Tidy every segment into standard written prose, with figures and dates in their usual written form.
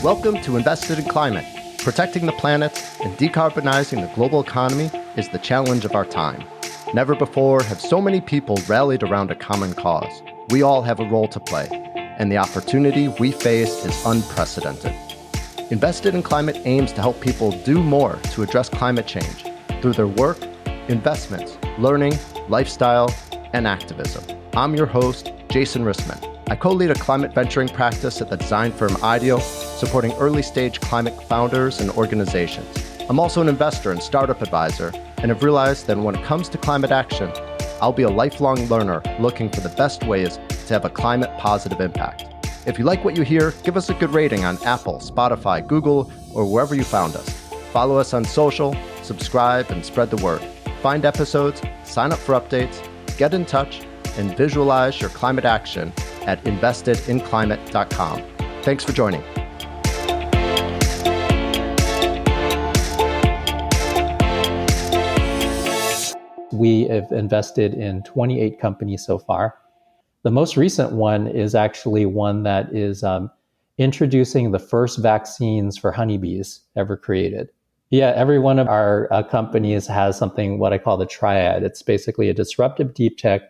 Welcome to Invested in Climate. Protecting the planet and decarbonizing the global economy is the challenge of our time. Never before have so many people rallied around a common cause. We all have a role to play, and the opportunity we face is unprecedented. Invested in Climate aims to help people do more to address climate change through their work, investments, learning, lifestyle, and activism. I'm your host, Jason Rissman. I co-lead a climate venturing practice at the design firm IDEO, supporting early-stage climate founders and organizations. I'm also an investor and startup advisor, and have realized that when it comes to climate action, I'll be a lifelong learner looking for the best ways to have a climate-positive impact. If you like what you hear, give us a good rating on Apple, Spotify, Google, or wherever you found us. Follow us on social, subscribe, and spread the word. Find episodes, sign up for updates, get in touch, and visualize your climate action at investedinclimate.com. Thanks for joining. We have invested in 28 companies so far. The most recent one is actually one that is introducing the first vaccines for honeybees ever created. Yeah, every one of our companies has something, what I call the triad. It's basically a disruptive deep tech,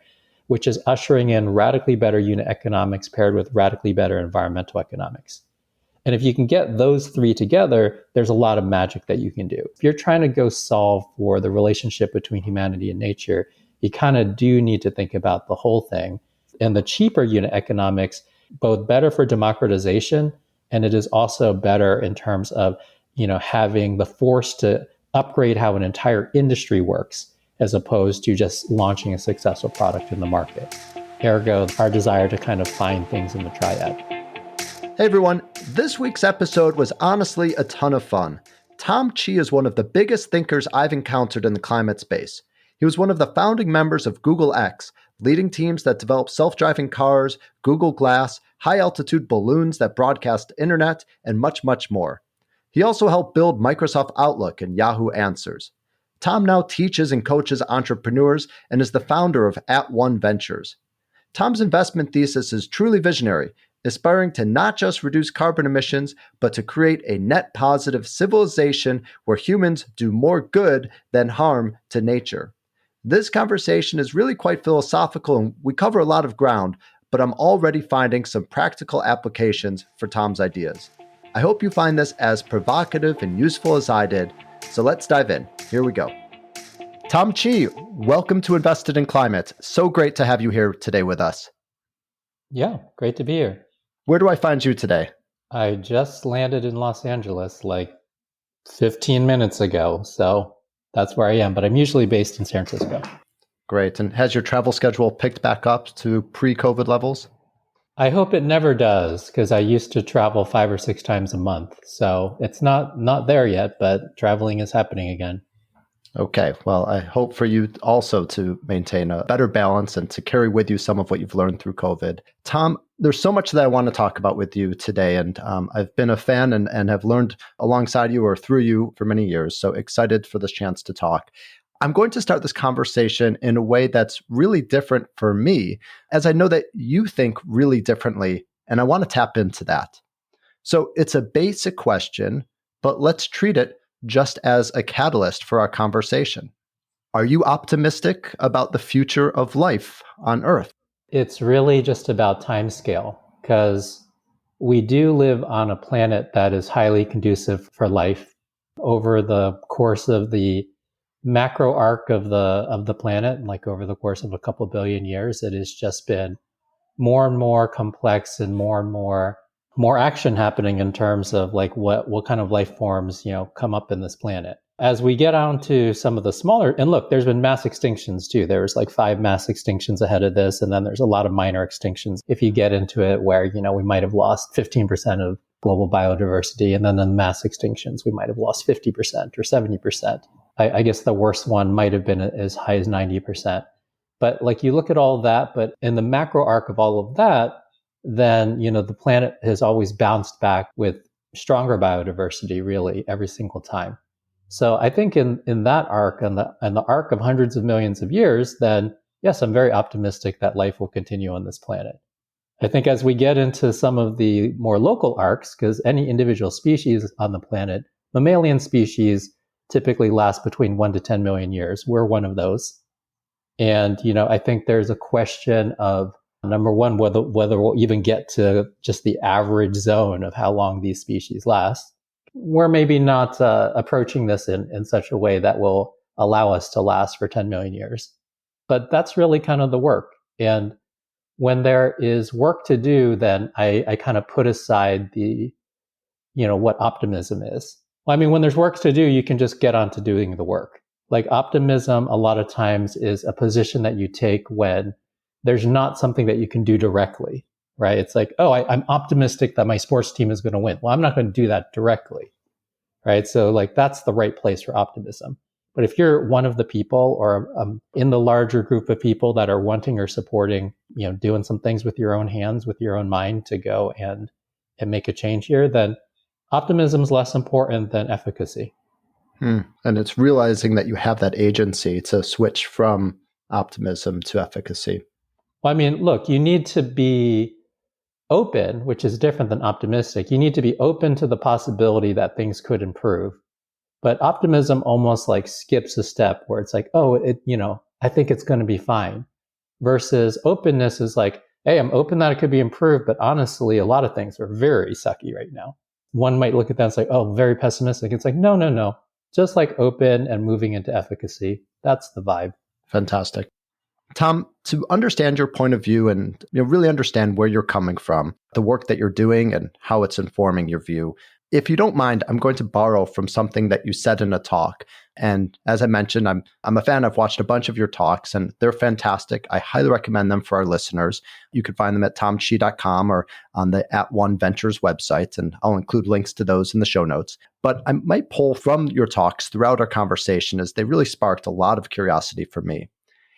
which is ushering in radically better unit economics paired with radically better environmental economics. And if you can get those three together, there's a lot of magic that you can do. If you're trying to go solve for the relationship between humanity and nature, you kind of do need to think about the whole thing. And the cheaper unit economics, both better for democratization, and it is also better in terms of, having the force to upgrade how an entire industry works, as opposed to just launching a successful product in the market. Ergo, our desire to kind of find things in the triad. Hey everyone, this week's episode was honestly a ton of fun. Tom Chi is one of the biggest thinkers I've encountered in the climate space. He was one of the founding members of GoogleX, leading teams that develop self-driving cars, Google Glass, high-altitude balloons that broadcast internet, and much, much more. He also helped build Microsoft Outlook and Yahoo Answers. Tom now teaches and coaches entrepreneurs and is the founder of @One Ventures. Tom's investment thesis is truly visionary, aspiring to not just reduce carbon emissions, but to create a net positive civilization where humans do more good than harm to nature. This conversation is really quite philosophical and we cover a lot of ground, but I'm already finding some practical applications for Tom's ideas. I hope you find this as provocative and useful as I did, so let's dive in. Here we go. Tom Chi, welcome to Invested in Climate. So great to have you here today with us. Yeah, great to be here. Where do I find you today? I just landed in Los Angeles like 15 minutes ago, so that's where I am, but I'm usually based in San Francisco. Great. And has your travel schedule picked back up to pre-COVID levels? I hope it never does, because I used to travel 5 or 6 times a month. So it's not there yet, but traveling is happening again. Okay. Well, I hope for you also to maintain a better balance and to carry with you some of what you've learned through COVID. Tom, there's so much that I want to talk about with you today. And I've been a fan and have learned alongside you or through you for many years. So excited for this chance to talk. I'm going to start this conversation in a way that's really different for me, as I know that you think really differently, and I want to tap into that. So it's a basic question, but let's treat it just as a catalyst for our conversation. Are you optimistic about the future of life on Earth? It's really just about timescale, because we do live on a planet that is highly conducive for life. Over the course of the macro arc of the planet, like over the course of a couple billion years, it has just been more and more complex and more action happening in terms of like what kind of life forms come up in this planet. As we get on to some of the smaller, and look, there's been mass extinctions too. There was like 5 mass extinctions ahead of this, and then there's a lot of minor extinctions if you get into it, where we might have lost 15% of global biodiversity, and then in the mass extinctions we might have lost 50% or 70%. I guess the worst one might have been as high as 90%. But like you look at all of that, but in the macro arc of all of that, then the planet has always bounced back with stronger biodiversity really every single time. So I think in that arc and the arc of hundreds of millions of years, then yes, I'm very optimistic that life will continue on this planet. I think as we get into some of the more local arcs, because any individual species on the planet, mammalian species typically last between 1 to 10 million years. We're one of those. And, I think there's a question of, number one, whether we'll even get to just the average zone of how long these species last. We're maybe not approaching this in such a way that will allow us to last for 10 million years. But that's really kind of the work. And when there is work to do, then I kind of put aside what optimism is. Well, I mean, when there's work to do, you can just get on to doing the work. Like optimism, a lot of times is a position that you take when there's not something that you can do directly, right? It's like, oh, I'm optimistic that my sports team is going to win. Well, I'm not going to do that directly, right? So like that's the right place for optimism. But if you're one of the people or in the larger group of people that are wanting or supporting, doing some things with your own hands, with your own mind to go and make a change here, then optimism is less important than efficacy. And it's realizing that you have that agency to switch from optimism to efficacy. Well, I mean, look, you need to be open, which is different than optimistic. You need to be open to the possibility that things could improve. But optimism almost like skips a step where it's like, oh, I think it's going to be fine. Versus openness is like, hey, I'm open that it could be improved, but honestly, a lot of things are very sucky right now. One might look at that and say, oh, very pessimistic. It's like, no. Just like open and moving into efficacy. That's the vibe. Fantastic. Tom, to understand your point of view and really understand where you're coming from, the work that you're doing and how it's informing your view, if you don't mind, I'm going to borrow from something that you said in a talk. And as I mentioned, I'm a fan. I've watched a bunch of your talks and they're fantastic. I highly recommend them for our listeners. You can find them at tomchi.com or on the @One Ventures website, and I'll include links to those in the show notes. But I might pull from your talks throughout our conversation as they really sparked a lot of curiosity for me.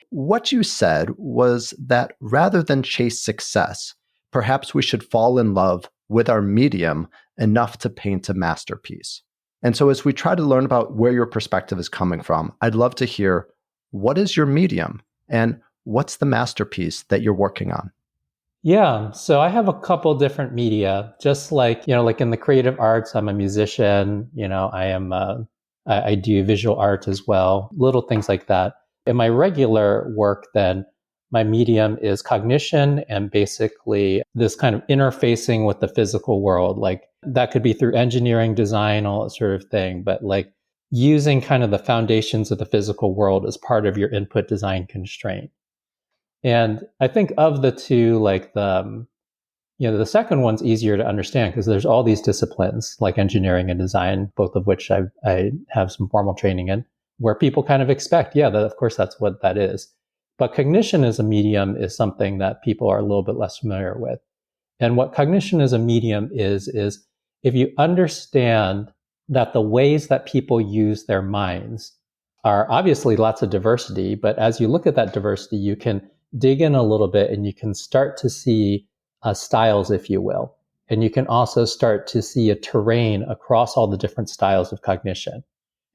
What you said was that rather than chase success, perhaps we should fall in love with our medium enough to paint a masterpiece. And so as we try to learn about where your perspective is coming from, I'd love to hear, what is your medium and what's the masterpiece that you're working on? Yeah, so I have a couple different media, just like, like in the creative arts, I'm a musician, I do visual art as well, little things like that. In my regular work, then, my medium is cognition and basically this kind of interfacing with the physical world. Like that could be through engineering, design, all that sort of thing, but like using kind of the foundations of the physical world as part of your input design constraint. And I think of the two, like the second one's easier to understand because there's all these disciplines like engineering and design, both of which I have some formal training in, where people kind of expect, that of course that's what that is. But cognition as a medium is something that people are a little bit less familiar with. And what cognition as a medium is if you understand that the ways that people use their minds are obviously lots of diversity, but as you look at that diversity, you can dig in a little bit and you can start to see styles, if you will. And you can also start to see a terrain across all the different styles of cognition.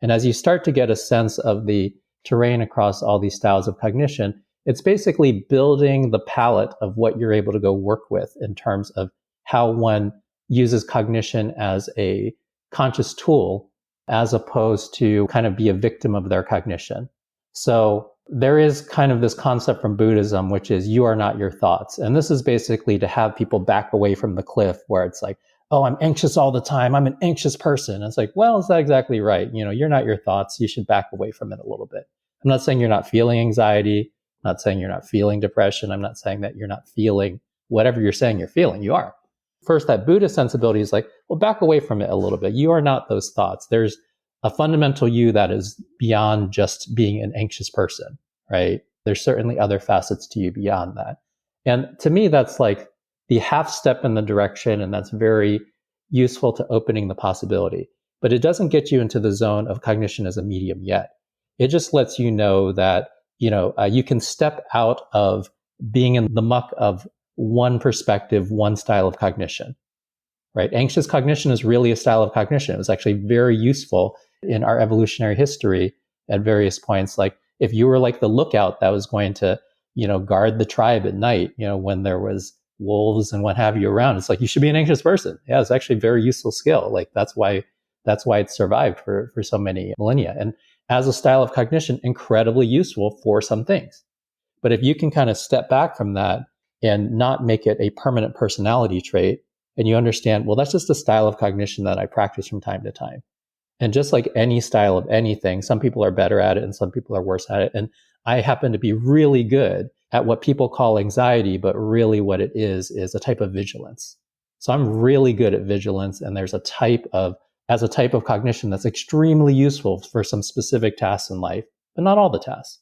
And as you start to get a sense of the terrain across all these styles of cognition, it's basically building the palette of what you're able to go work with in terms of how one uses cognition as a conscious tool, as opposed to kind of be a victim of their cognition. So there is kind of this concept from Buddhism, which is you are not your thoughts. And this is basically to have people back away from the cliff where it's like, oh, I'm anxious all the time. I'm an anxious person. And it's like, well, is that exactly right? You're not your thoughts. You should back away from it a little bit. I'm not saying you're not feeling anxiety. I'm not saying you're not feeling depression. I'm not saying that you're not feeling whatever you're saying you're feeling. You are. First, that Buddhist sensibility is like, well, back away from it a little bit. You are not those thoughts. There's a fundamental you that is beyond just being an anxious person, right? There's certainly other facets to you beyond that. And to me, that's like the half step in the direction, and that's very useful to opening the possibility. But it doesn't get you into the zone of cognition as a medium yet. It just lets you know that, you can step out of being in the muck of one perspective, one style of cognition, right? Anxious cognition is really a style of cognition. It was actually very useful in our evolutionary history at various points. Like if you were like the lookout that was going to, guard the tribe at night, when there was wolves and what have you around. It's like, you should be an anxious person. Yeah, it's actually a very useful skill. Like that's why it's survived for so many millennia. And as a style of cognition, incredibly useful for some things. But if you can kind of step back from that and not make it a permanent personality trait, and you understand, well, that's just a style of cognition that I practice from time to time. And just like any style of anything, some people are better at it and some people are worse at it. And I happen to be really good at what people call anxiety, but really what it is a type of vigilance. So I'm really good at vigilance, and there's a type of cognition that's extremely useful for some specific tasks in life, but not all the tasks.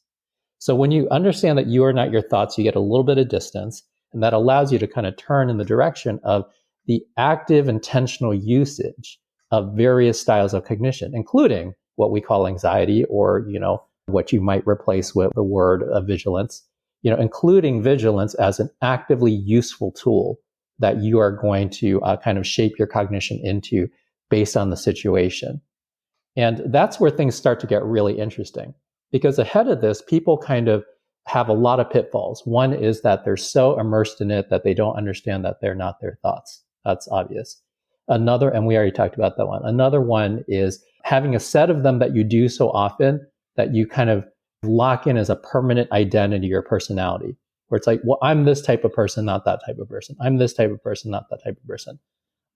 So when you understand that you are not your thoughts, you get a little bit of distance, and that allows you to kind of turn in the direction of the active intentional usage of various styles of cognition, including what we call anxiety, or, what you might replace with the word of vigilance, including vigilance as an actively useful tool that you are going to kind of shape your cognition into based on the situation. And that's where things start to get really interesting, because ahead of this, people kind of have a lot of pitfalls. One is that they're so immersed in it that they don't understand that they're not their thoughts. That's obvious. Another, and we already talked about that one. Another one is having a set of them that you do so often that you kind of lock in as a permanent identity or personality, where it's like, well, I'm this type of person, not that type of person. I'm this type of person, not that type of person.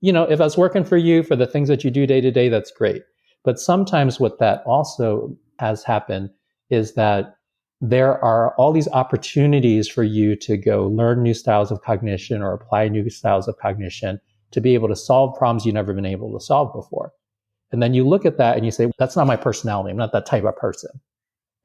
If that's working for you for the things that you do day to day, that's great. But sometimes what that also has happened is that there are all these opportunities for you to go learn new styles of cognition or apply new styles of cognition to be able to solve problems you've never been able to solve before. And then you look at that and you say, that's not my personality. I'm not that type of person.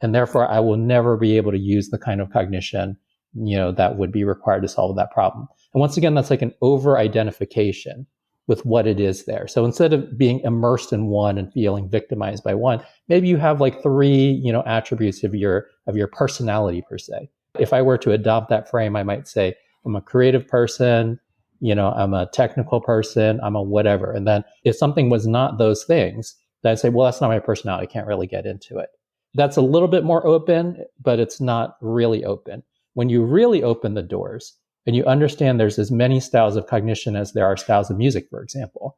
And therefore, I will never be able to use the kind of cognition, that would be required to solve that problem. And once again, that's like an over-identification with what it is there. So instead of being immersed in one and feeling victimized by one, maybe you have like three, attributes of your personality per se. If I were to adopt that frame, I might say, I'm a creative person, I'm a technical person, I'm a whatever. And then if something was not those things, then I'd say, well, that's not my personality. I can't really get into it. That's a little bit more open, but it's not really open. When you really open the doors and you understand there's as many styles of cognition as there are styles of music, for example,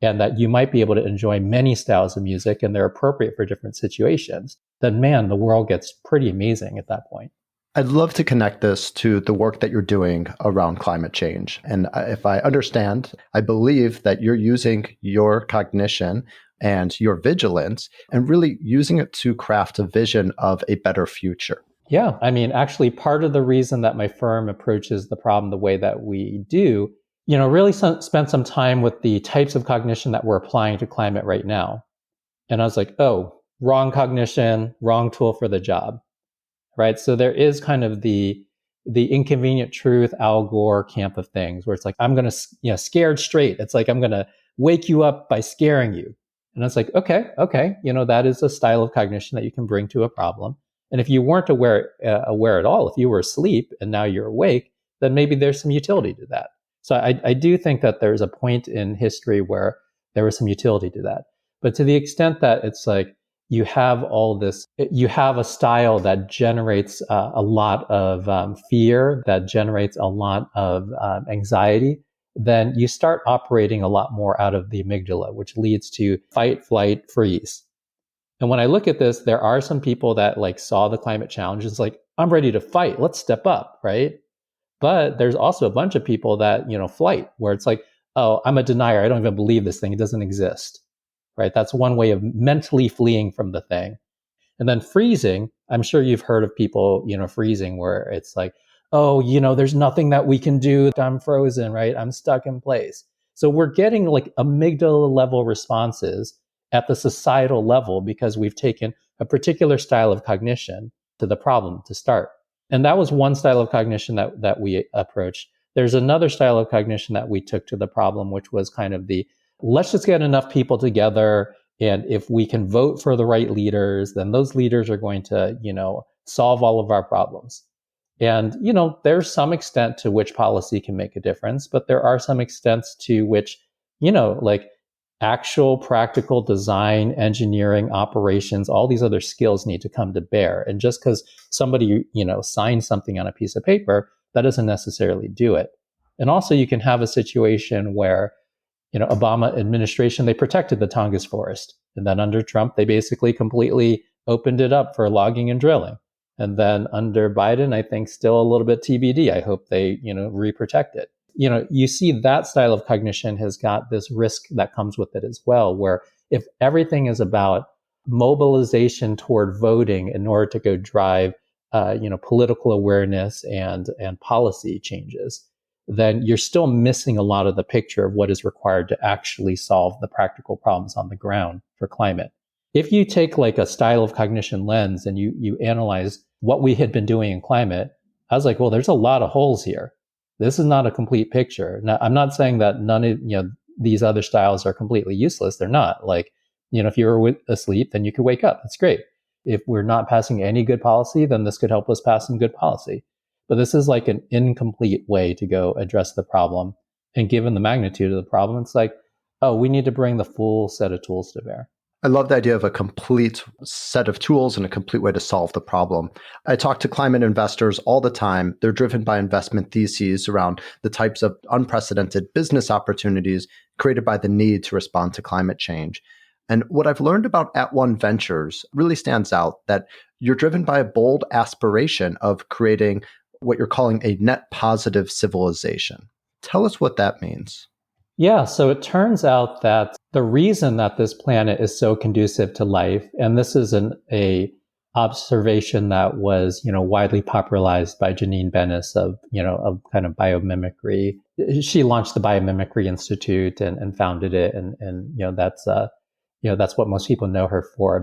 and that you might be able to enjoy many styles of music and they're appropriate for different situations, then man, the world gets pretty amazing at that point. I'd love to connect this to the work that you're doing around climate change. And if I understand, I believe that you're using your cognition and your vigilance and really using it to craft a vision of a better future. Yeah, I mean, actually, part of the reason that my firm approaches the problem the way that we do, really spent some time with the types of cognition that we're applying to climate right now. And I was like, oh, wrong cognition, wrong tool for the job. Right. So there is kind of the inconvenient truth, Al Gore camp of things where it's like, I'm going to, scared straight. It's like, I'm going to wake you up by scaring you. And it's like, okay. That is a style of cognition that you can bring to a problem. And if you weren't aware at all, if you were asleep and now you're awake, then maybe there's some utility to that. So I do think that there's a point in history where there was some utility to that. But to the extent that it's like, you have a style that generates a lot of fear, that generates a lot of anxiety, then you start operating a lot more out of the amygdala, which leads to fight, flight, freeze. And when I look at this, there are some people that like saw the climate challenge. It's like, I'm ready to fight. Let's step up, right? But there's also a bunch of people that, flight, where it's like, oh, I'm a denier. I don't even believe this thing. It doesn't exist. Right? That's one way of mentally fleeing from the thing. And then freezing, I'm sure you've heard of people, freezing where it's like, oh, there's nothing that we can do. I'm frozen, right? I'm stuck in place. So we're getting like amygdala level responses at the societal level because we've taken a particular style of cognition to the problem to start. And that was one style of cognition that we approached. There's another style of cognition that we took to the problem, which was kind of let's just get enough people together. And if we can vote for the right leaders, then those leaders are going to, solve all of our problems. And, there's some extent to which policy can make a difference, but there are some extents to which, like actual practical design, engineering, operations, all these other skills need to come to bear. And just because somebody, signs something on a piece of paper, that doesn't necessarily do it. And also you can have a situation where, Obama administration, they protected the Tongass forest. And then under Trump, they basically completely opened it up for logging and drilling. And then under Biden, I think still a little bit TBD. I hope they, re-protect it. You see that style of cognition has got this risk that comes with it as well, where if everything is about mobilization toward voting in order to go drive, political awareness and policy changes, then you're still missing a lot of the picture of what is required to actually solve the practical problems on the ground for climate. If you take like a style of cognition lens and you analyze what we had been doing in climate, I was like, well, there's a lot of holes here. This is not a complete picture. Now, I'm not saying that none of these other styles are completely useless. They're not. Like, if you were asleep, then you could wake up. That's great. If we're not passing any good policy, then this could help us pass some good policy. But this is like an incomplete way to go address the problem. And given the magnitude of the problem, it's like, oh, we need to bring the full set of tools to bear. I love the idea of a complete set of tools and a complete way to solve the problem. I talk to climate investors all the time. They're driven by investment theses around the types of unprecedented business opportunities created by the need to respond to climate change. And what I've learned about At One Ventures really stands out, that you're driven by a bold aspiration of creating what you're calling a net positive civilization. Tell us what that means. Yeah, so it turns out that the reason that this planet is so conducive to life, and this is a observation that was, widely popularized by Janine Benes of kind of biomimicry. She launched the Biomimicry Institute and founded it, and that's what most people know her for.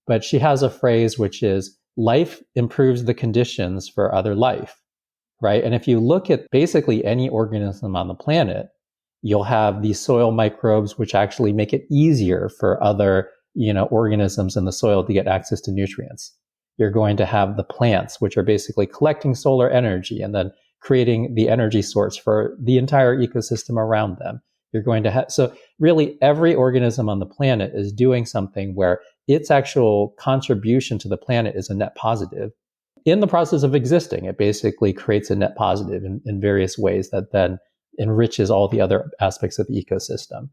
But she has a phrase which is, life improves the conditions for other life, right? And if you look at basically any organism on the planet, you'll have these soil microbes, which actually make it easier for other, organisms in the soil to get access to nutrients. You're going to have the plants, which are basically collecting solar energy and then creating the energy source for the entire ecosystem around them. You're going to have, so really every organism on the planet is doing something where its actual contribution to the planet is a net positive. In the process of existing, it basically creates a net positive in various ways that then enriches all the other aspects of the ecosystem.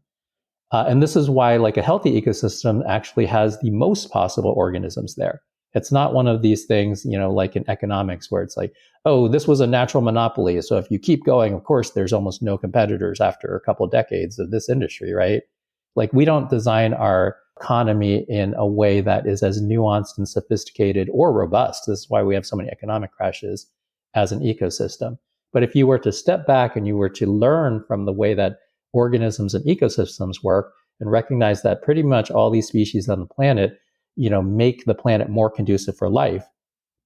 And this is why like a healthy ecosystem actually has the most possible organisms there. It's not one of these things, like in economics where it's like, oh, this was a natural monopoly. So if you keep going, of course, there's almost no competitors after a couple of decades of this industry, right? Like we don't design our economy in a way that is as nuanced and sophisticated or robust. This is why we have so many economic crashes as an ecosystem. But if you were to step back and you were to learn from the way that organisms and ecosystems work and recognize that pretty much all these species on the planet, make the planet more conducive for life,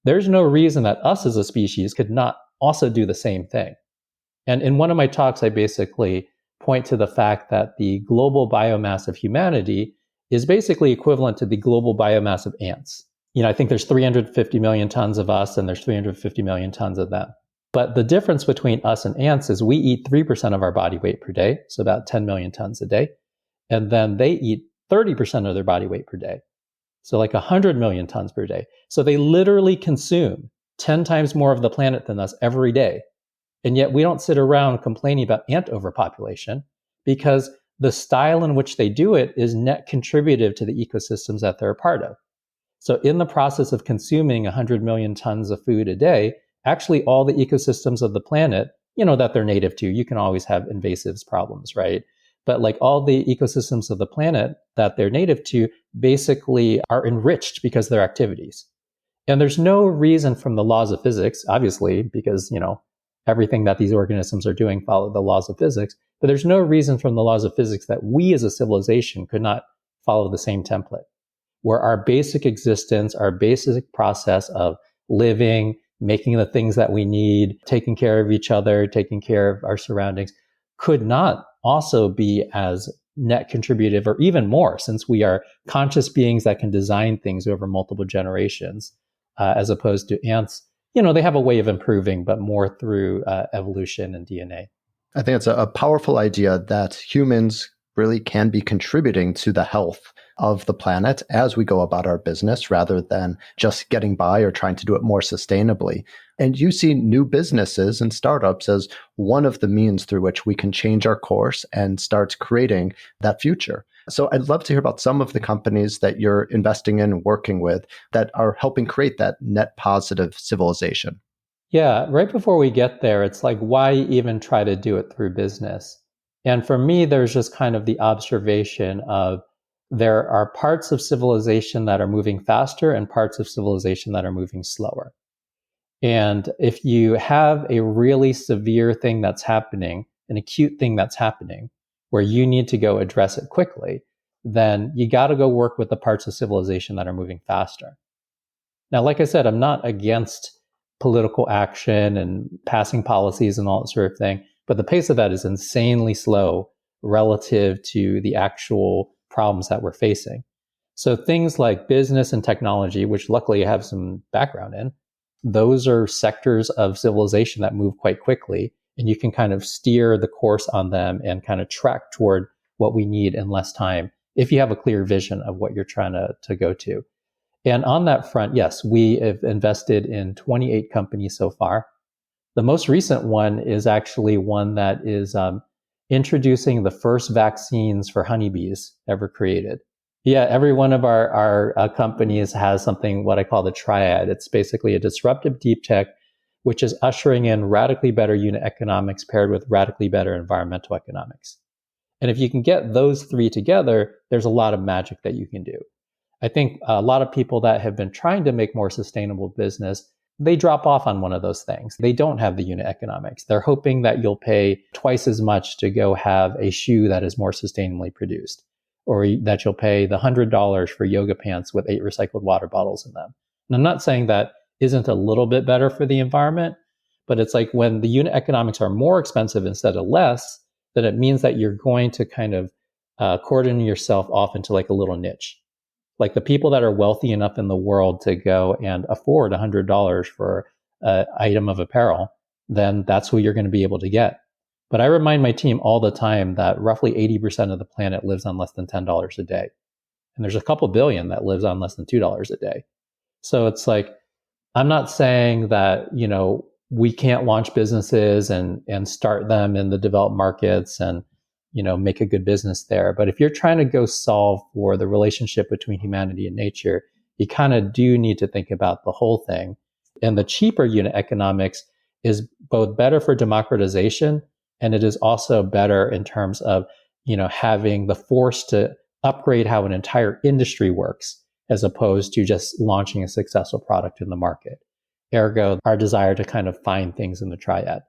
there's no reason that us as a species could not also do the same thing. And in one of my talks, I basically point to the fact that the global biomass of humanity is basically equivalent to the global biomass of ants. I think there's 350 million tons of us and there's 350 million tons of them. But the difference between us and ants is we eat 3% of our body weight per day, so about 10 million tons a day. And then they eat 30% of their body weight per day, so like 100 million tons per day. So they literally consume 10 times more of the planet than us every day. And yet we don't sit around complaining about ant overpopulation because the style in which they do it is net contributive to the ecosystems that they're a part of. So in the process of consuming 100 million tons of food a day, actually all the ecosystems of the planet, that they're native to, you can always have invasives problems, right? But like all the ecosystems of the planet that they're native to basically are enriched because of their activities. And there's no reason from the laws of physics, obviously, because, everything that these organisms are doing follow the laws of physics, but there's no reason from the laws of physics that we as a civilization could not follow the same template, where our basic existence, our basic process of living, making the things that we need, taking care of each other, taking care of our surroundings, could not also be as net contributive or even more, since we are conscious beings that can design things over multiple generations, as opposed to ants. They have a way of improving, but more through evolution and DNA. I think it's a powerful idea that humans really can be contributing to the health of the planet as we go about our business rather than just getting by or trying to do it more sustainably. And you see new businesses and startups as one of the means through which we can change our course and start creating that future. So I'd love to hear about some of the companies that you're investing in and working with that are helping create that net positive civilization. Yeah, right before we get there, it's like, why even try to do it through business? And for me, there's just kind of the observation of there are parts of civilization that are moving faster and parts of civilization that are moving slower. And if you have a really severe thing that's happening, an acute thing that's happening, where you need to go address it quickly, then you got to go work with the parts of civilization that are moving faster. Now, like I said, I'm not against political action and passing policies and all that sort of thing, but the pace of that is insanely slow relative to the actual problems that we're facing. So things like business and technology, which luckily I have some background in, those are sectors of civilization that move quite quickly, and you can kind of steer the course on them and kind of track toward what we need in less time if you have a clear vision of what you're trying to go to. And on that front, yes, we have invested in 28 companies so far. The most recent one is actually one that is introducing the first vaccines for honeybees ever created. Yeah, every one of our companies has something, what I call the triad. It's basically a disruptive deep tech, which is ushering in radically better unit economics paired with radically better environmental economics. And if you can get those three together, there's a lot of magic that you can do. I think a lot of people that have been trying to make more sustainable business, they drop off on one of those things. They don't have the unit economics. They're hoping that you'll pay twice as much to go have a shoe that is more sustainably produced, or that you'll pay the $100 for yoga pants with 8 recycled water bottles in them. And I'm not saying that isn't a little bit better for the environment, but it's like when the unit economics are more expensive instead of less, then it means that you're going to kind of cordon yourself off into like a little niche. Like the people that are wealthy enough in the world to go and afford $100 for an item of apparel, then that's who you're going to be able to get. But I remind my team all the time that roughly 80% of the planet lives on less than $10 a day. And there's a couple billion that lives on less than $2 a day. So it's like, I'm not saying that, we can't launch businesses and start them in the developed markets and, make a good business there. But if you're trying to go solve for the relationship between humanity and nature, you kind of do need to think about the whole thing. And the cheaper unit economics is both better for democratization, and it is also better in terms of, having the force to upgrade how an entire industry works, as opposed to just launching a successful product in the market. Ergo, our desire to kind of find things in the triad.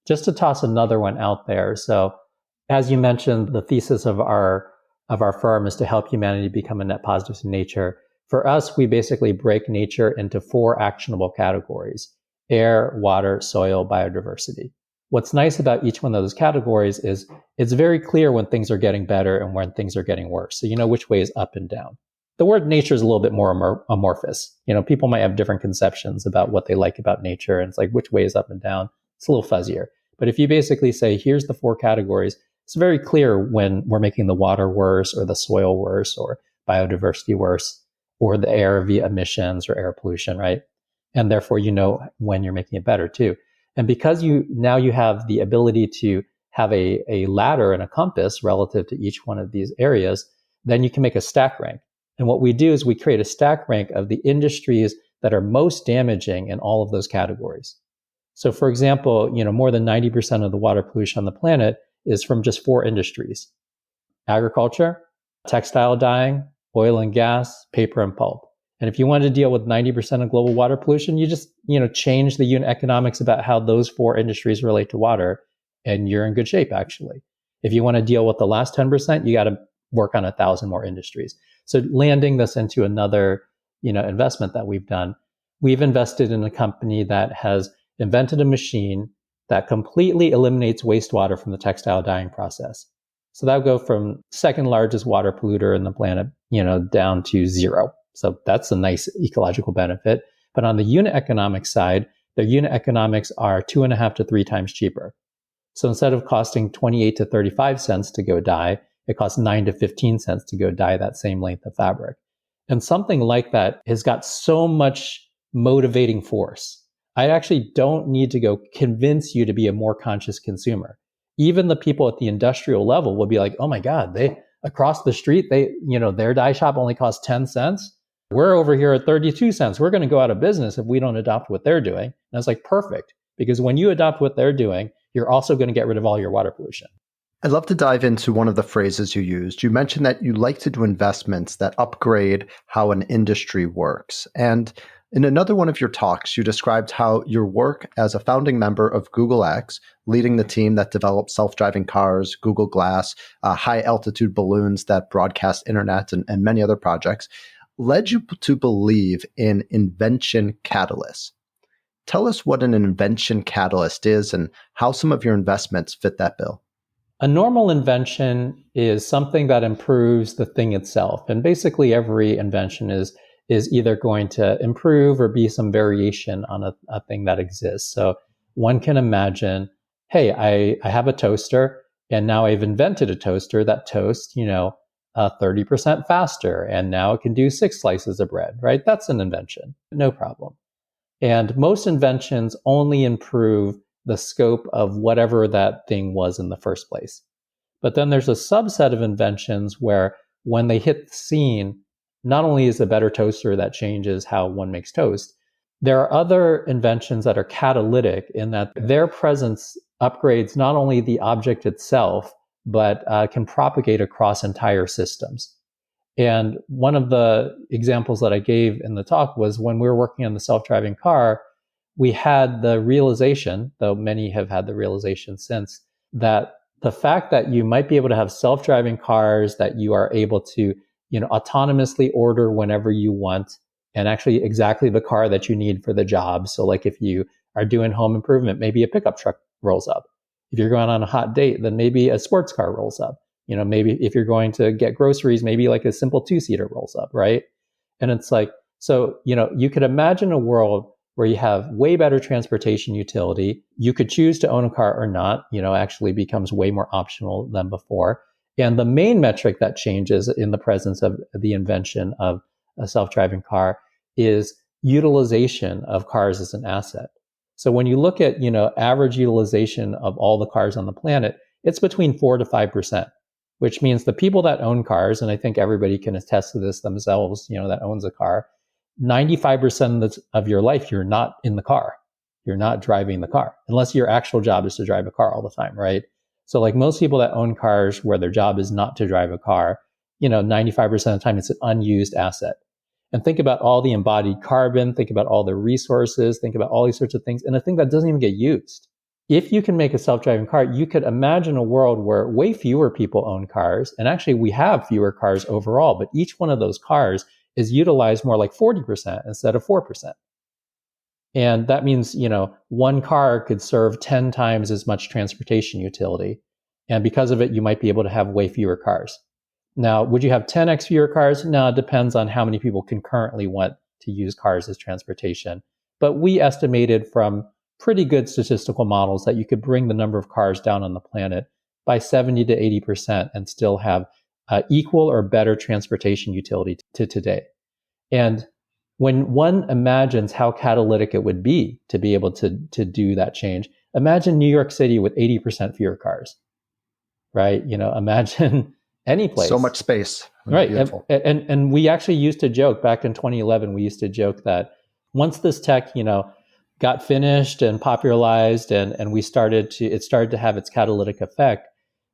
Just to toss another one out there. So as you mentioned, the thesis of our firm is to help humanity become a net positive to nature. For us, we basically break nature into 4 actionable categories: air, water, soil, biodiversity. What's nice about each one of those categories is it's very clear when things are getting better and when things are getting worse. So you know which way is up and down. The word nature is a little bit more amorphous. People might have different conceptions about what they like about nature, and it's like which way is up and down. It's a little fuzzier. But if you basically say, here's the 4 categories, it's very clear when we're making the water worse or the soil worse or biodiversity worse or the air via emissions or air pollution, right? And therefore, when you're making it better too. And because you have the ability to have a ladder and a compass relative to each one of these areas, then you can make a stack rank. And what we do is we create a stack rank of the industries that are most damaging in all of those categories. So for example, more than 90% of the water pollution on the planet is from just 4 industries: agriculture, textile dyeing, oil and gas, paper and pulp. And if you want to deal with 90% of global water pollution, you just, change the unit economics about how those 4 industries relate to water, and you're in good shape, actually. If you want to deal with the last 10%, you got to work on 1,000 more industries. So landing this into another, investment that we've done, we've invested in a company that has invented a machine that completely eliminates wastewater from the textile dyeing process. So that would go from second largest water polluter in the planet, down to 0. So that's a nice ecological benefit. But on the unit economics side, their unit economics are 2.5 to 3 times cheaper. So instead of costing 28 to 35 cents to go dye, it costs 9 to 15 cents to go dye that same length of fabric. And something like that has got so much motivating force. I actually don't need to go convince you to be a more conscious consumer. Even the people at the industrial level will be like, oh my God, they across the street, their dye shop only costs 10 cents. We're over here at 32 cents. We're going to go out of business if we don't adopt what they're doing. And it's like, perfect. Because when you adopt what they're doing, you're also going to get rid of all your water pollution. I'd love to dive into one of the phrases you used. You mentioned that you like to do investments that upgrade how an industry works. And in another one of your talks, you described how your work as a founding member of GoogleX, leading the team that developed self-driving cars, Google Glass, high-altitude balloons that broadcast internet, and many other projects, led you to believe in invention catalysts. Tell us what an invention catalyst is and how some of your investments fit that bill. A normal invention is something that improves the thing itself. And basically every invention is either going to improve or be some variation on a thing that exists. So one can imagine, hey, I have a toaster and now I've invented a toaster that toasts, 30% faster. And now it can do 6 slices of bread, right? That's an invention, no problem. And most inventions only improve the scope of whatever that thing was in the first place. But then there's a subset of inventions where when they hit the scene, not only is a better toaster that changes how one makes toast, there are other inventions that are catalytic in that their presence upgrades not only the object itself, but can propagate across entire systems. And one of the examples that I gave in the talk was when we were working on the self-driving car, we had the realization, though many have had the realization since, that the fact that you might be able to have self-driving cars that you are able to, autonomously order whenever you want, and actually exactly the car that you need for the job. So like if you are doing home improvement, maybe a pickup truck rolls up. If you're going on a hot date, then maybe a sports car rolls up. Maybe if you're going to get groceries, maybe like a simple 2-seater rolls up, right? And it's like, so, you could imagine a world where you have way better transportation utility. You could choose to own a car or not, actually becomes way more optional than before. And the main metric that changes in the presence of the invention of a self-driving car is utilization of cars as an asset. So when you look at, average utilization of all the cars on the planet, it's between 4 to 5%, which means the people that own cars, and I think everybody can attest to this themselves, that owns a car, 95% of your life, you're not in the car. You're not driving the car, unless your actual job is to drive a car all the time, right? So like most people that own cars where their job is not to drive a car, 95% of the time it's an unused asset. And think about all the embodied carbon, think about all the resources, think about all these sorts of things, and a thing that doesn't even get used. If you can make a self-driving car, you could imagine a world where way fewer people own cars. And actually we have fewer cars overall, but each one of those cars is utilized more like 40% instead of 4%. And that means, one car could serve 10 times as much transportation utility. And because of it, you might be able to have way fewer cars. Now, would you have 10x fewer cars? No, it depends on how many people concurrently want to use cars as transportation. But we estimated from pretty good statistical models that you could bring the number of cars down on the planet by 70 to 80% and still have equal or better transportation utility to today. And when one imagines how catalytic it would be to be able to do that change, imagine New York City with 80% fewer cars, right? Imagine any place. So much space. Right. And we actually used to joke back in 2011, we used to joke that once this tech, got finished and popularized and it started to have its catalytic effect,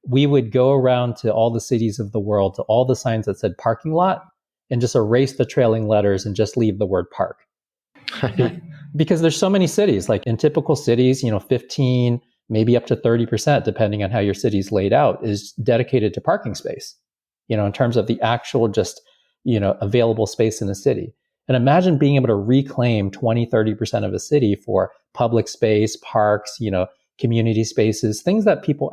we would go around to all the cities of the world, to all the signs that said parking lot, and just erase the trailing letters and just leave the word park. Because there's so many cities, like in typical cities, 15, maybe up to 30%, depending on how your city's laid out, is dedicated to parking space, in terms of the actual just, available space in the city. And imagine being able to reclaim 20, 30% of a city for public space, parks, community spaces, things that people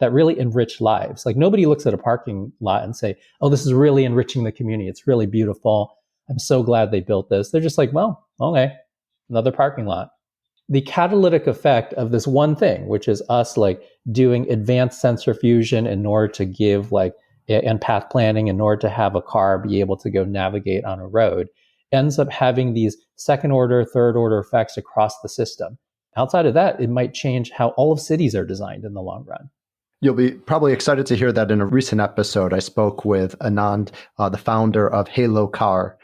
that really enrich lives. Like nobody looks at a parking lot and say, oh, this is really enriching the community. It's really beautiful. I'm so glad they built this. They're just like, well, okay, another parking lot. The catalytic effect of this one thing, which is us like doing advanced sensor fusion in order to give and path planning in order to have a car be able to go navigate on a road, ends up having these second order, third order effects across the system. Outside of that, it might change how all of cities are designed in the long run. You'll be probably excited to hear that in a recent episode, I spoke with Anand, the founder of Halo Car,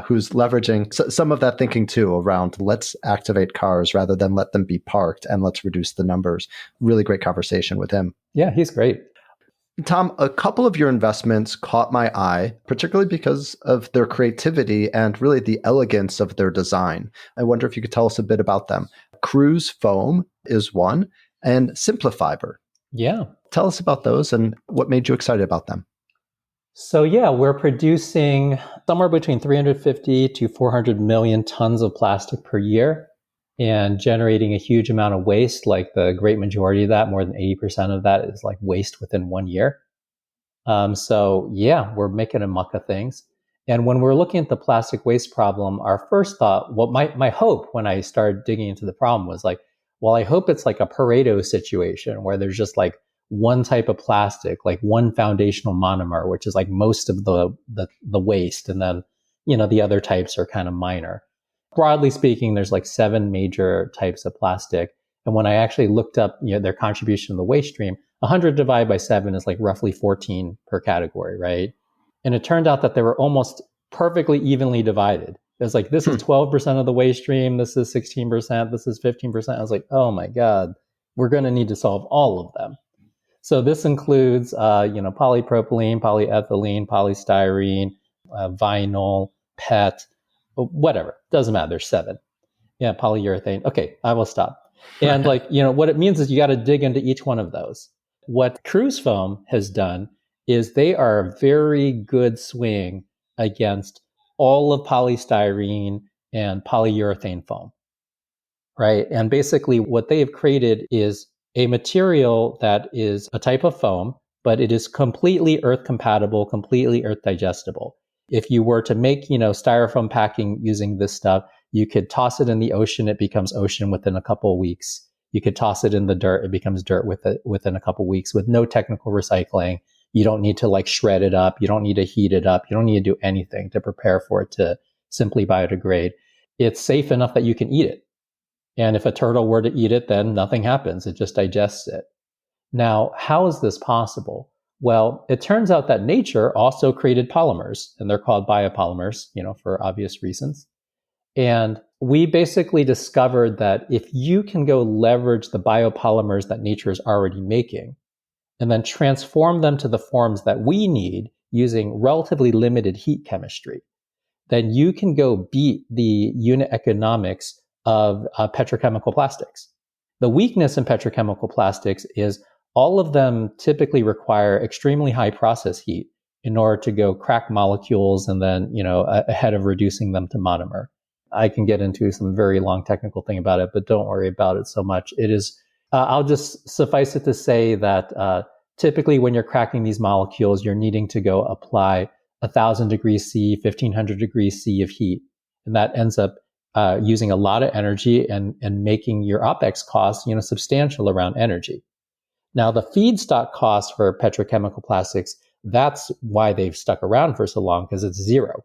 who's leveraging some of that thinking too around let's activate cars rather than let them be parked and let's reduce the numbers. Really great conversation with him. Yeah, he's great. Tom, a couple of your investments caught my eye, particularly because of their creativity and really the elegance of their design. I wonder if you could tell us a bit about them. Cruz Foam is one, and Simplifyber. Yeah. Tell us about those and what made you excited about them. So yeah, we're producing somewhere between 350 to 400 million tons of plastic per year and generating a huge amount of waste. Like the great majority of that, more than 80% of that is like waste within 1 year. So yeah, we're making a muck of things. And when we're looking at the plastic waste problem, our first thought, my hope when I started digging into the problem was like, well, I hope it's like a Pareto situation where there's just like one type of plastic, like one foundational monomer, which is like most of the waste. And then, the other types are kind of minor. Broadly speaking, there's like 7 major types of plastic. And when I actually looked up, their contribution to the waste stream, 100 divided by 7 is like roughly 14 per category, right? And it turned out that they were almost perfectly evenly divided. It was like, this is 12% of the waste stream, this is 16%, this is 15%. I was like, oh my God, we're going to need to solve all of them. So this includes, polypropylene, polyethylene, polystyrene, vinyl, PET, whatever. Doesn't matter. There's 7. Yeah, polyurethane. Okay, I will stop. And what it means is you got to dig into each one of those. What Cruz Foam has done is they are a very good swing against all of polystyrene and polyurethane foam, right? And basically what they have created is a material that is a type of foam, but it is completely earth compatible, completely earth digestible. If you were to make, styrofoam packing using this stuff, you could toss it in the ocean, it becomes ocean within a couple of weeks. You could toss it in the dirt, it becomes dirt within a couple of weeks with no technical recycling. You don't need to like shred it up. You don't need to heat it up. You don't need to do anything to prepare for it to simply biodegrade. It's safe enough that you can eat it. And if a turtle were to eat it, then nothing happens. It just digests it. Now, how is this possible? Well, it turns out that nature also created polymers, and they're called biopolymers, for obvious reasons. And we basically discovered that if you can go leverage the biopolymers that nature is already making, and then transform them to the forms that we need using relatively limited heat chemistry, then you can go beat the unit economics of petrochemical plastics. The weakness in petrochemical plastics is all of them typically require extremely high process heat in order to go crack molecules and then, ahead of reducing them to monomer. I can get into some very long technical thing about it, but don't worry about it so much. It is, I'll just suffice it to say that typically when you're cracking these molecules, you're needing to go apply 1,000 degrees C, 1,500 degrees C of heat. And that ends up using a lot of energy and making your OpEx costs, substantial around energy. Now, the feedstock cost for petrochemical plastics, that's why they've stuck around for so long, because it's zero.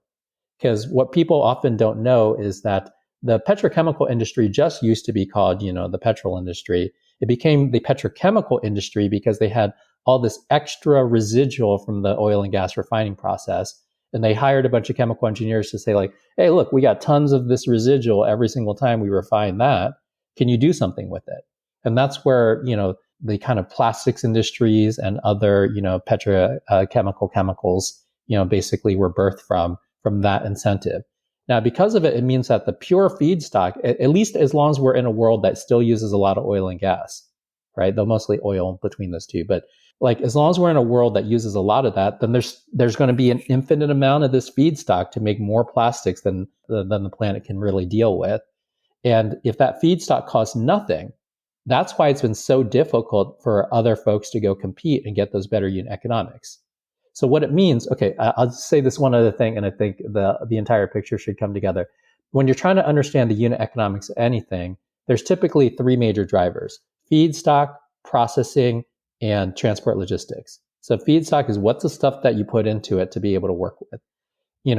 Because what people often don't know is that the petrochemical industry just used to be called, the petrol industry. It became the petrochemical industry because they had all this extra residual from the oil and gas refining process. And they hired a bunch of chemical engineers to say like, hey, look, we got tons of this residual every single time we refine that. Can you do something with it? And that's where, the kind of plastics industries and other, petrochemical chemicals, basically were birthed from that incentive. Now, because of it, it means that the pure feedstock, at least as long as we're in a world that still uses a lot of oil and gas, right? Though mostly oil between those two. But like, as long as we're in a world that uses a lot of that, then there's going to be an infinite amount of this feedstock to make more plastics than the planet can really deal with. And if that feedstock costs nothing, that's why it's been so difficult for other folks to go compete and get those better unit economics. So what it means, okay, I'll just say this one other thing, and I think the entire picture should come together. When you're trying to understand the unit economics of anything, there's typically 3 major drivers: feedstock, processing, and transport logistics. So feedstock is what's the stuff that you put into it to be able to work with.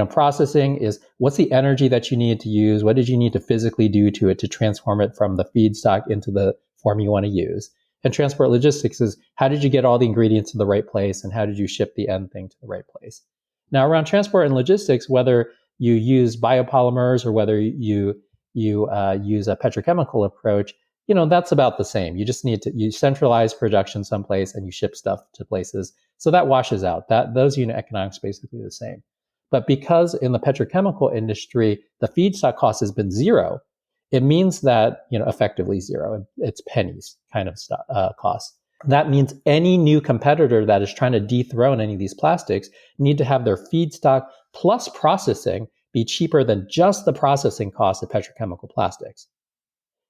Processing is what's the energy that you need to use? What did you need to physically do to it to transform it from the feedstock into the form you want to use? And transport logistics is how did you get all the ingredients to the right place and how did you ship the end thing to the right place? Now, around transport and logistics, whether you use biopolymers or whether you use a petrochemical approach, that's about the same. You just need to you centralize production someplace and you ship stuff to places. So that washes out. Those unit economics are basically the same. But because in the petrochemical industry, the feedstock cost has been zero, it means that, effectively zero. It's pennies kind of cost. That means any new competitor that is trying to dethrone any of these plastics need to have their feedstock plus processing be cheaper than just the processing cost of petrochemical plastics.